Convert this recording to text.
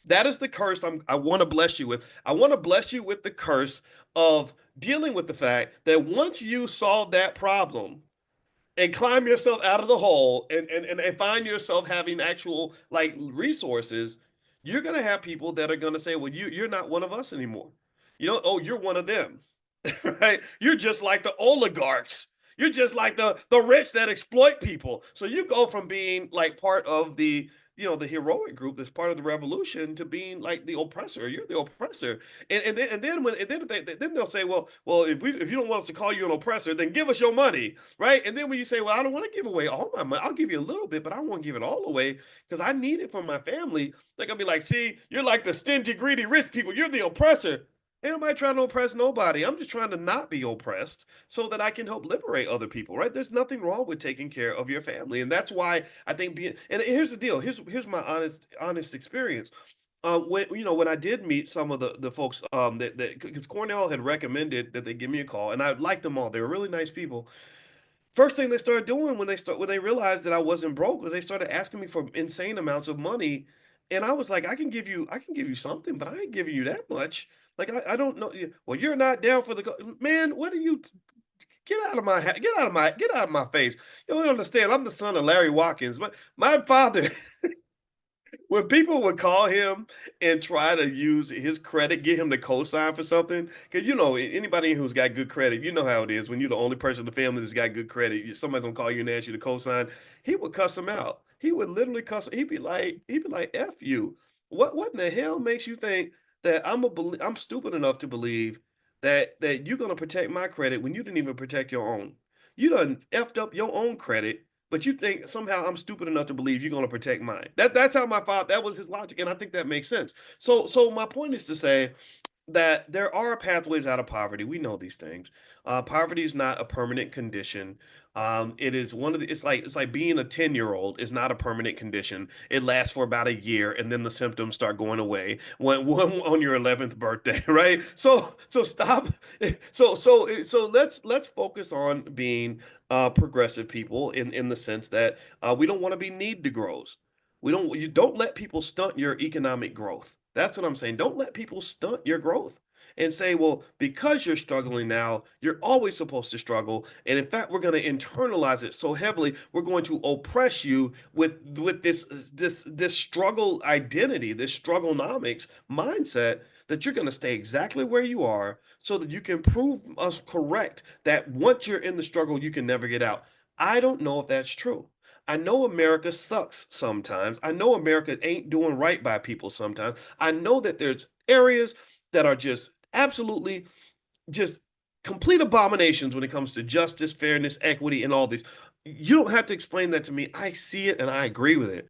That is the curse I want to bless you with. I want to bless you with the curse of dealing with the fact that once you solve that problem and climb yourself out of the hole and find yourself having actual like resources, you're gonna have people that are gonna say, well, you're not one of us anymore. You know, oh, you're one of them. Right? You're just like the oligarchs. You're just like the rich that exploit people. So you go from being like part of the the heroic group that's part of the revolution to being like the oppressor. You're the oppressor, and then they'll say, well, if you don't want us to call you an oppressor, then give us your money, right? And then when you say, well, I don't want to give away all my money, I'll give you a little bit, but I won't give it all away because I need it for my family. They're gonna be like, see, you're like the stingy, greedy, rich people. You're the oppressor. Ain't nobody trying to oppress nobody. I'm just trying to not be oppressed so that I can help liberate other people, right? There's nothing wrong with taking care of your family. And that's why I think being and here's the deal. Here's my honest experience. When I did meet some of the folks that because Cornell had recommended that they give me a call, and I liked them all. They were really nice people. First thing they started doing when they realized that I wasn't broke was they started asking me for insane amounts of money, and I was like, I can give you something, but I ain't giving you that much. Like I don't know. Well, you're not down for the man. What are you? Get out of my get out of my face. You don't understand. I'm the son of Larry Watkins. My father when people would call him and try to use his credit, get him to co-sign for something, because anybody who's got good credit, you know how it is when you're the only person in the family that's got good credit. Somebody's gonna call you and ask you to co-sign. He would cuss him out. He would literally cuss. He'd be like, "F you." What in the hell makes you think that I'm stupid enough to believe that you're gonna protect my credit when you didn't even protect your own? You done effed up your own credit, but you think somehow I'm stupid enough to believe you're gonna protect mine. That's how my father, that was his logic, and I think that makes sense. So my point is to say that there are pathways out of poverty. We know these things. Poverty is not a permanent condition. It is one of the. It's like being a 10-year-old is not a permanent condition. It lasts for about a year, and then the symptoms start going away when on your 11th birthday, right? So stop. So let's focus on being progressive people in the sense that we don't want to be need to grows. You don't let people stunt your economic growth. That's what I'm saying. Don't let people stunt your growth and say, well, because you're struggling now, you're always supposed to struggle. And in fact, we're going to internalize it so heavily, we're going to oppress you with this struggle identity, this strugglenomics mindset that you're going to stay exactly where you are so that you can prove us correct that once you're in the struggle, you can never get out. I don't know if that's true. I know America sucks sometimes. I know America ain't doing right by people sometimes. I know that there's areas that are just absolutely just complete abominations when it comes to justice, fairness, equity, and all these. You don't have to explain that to me. I see it and I agree with it.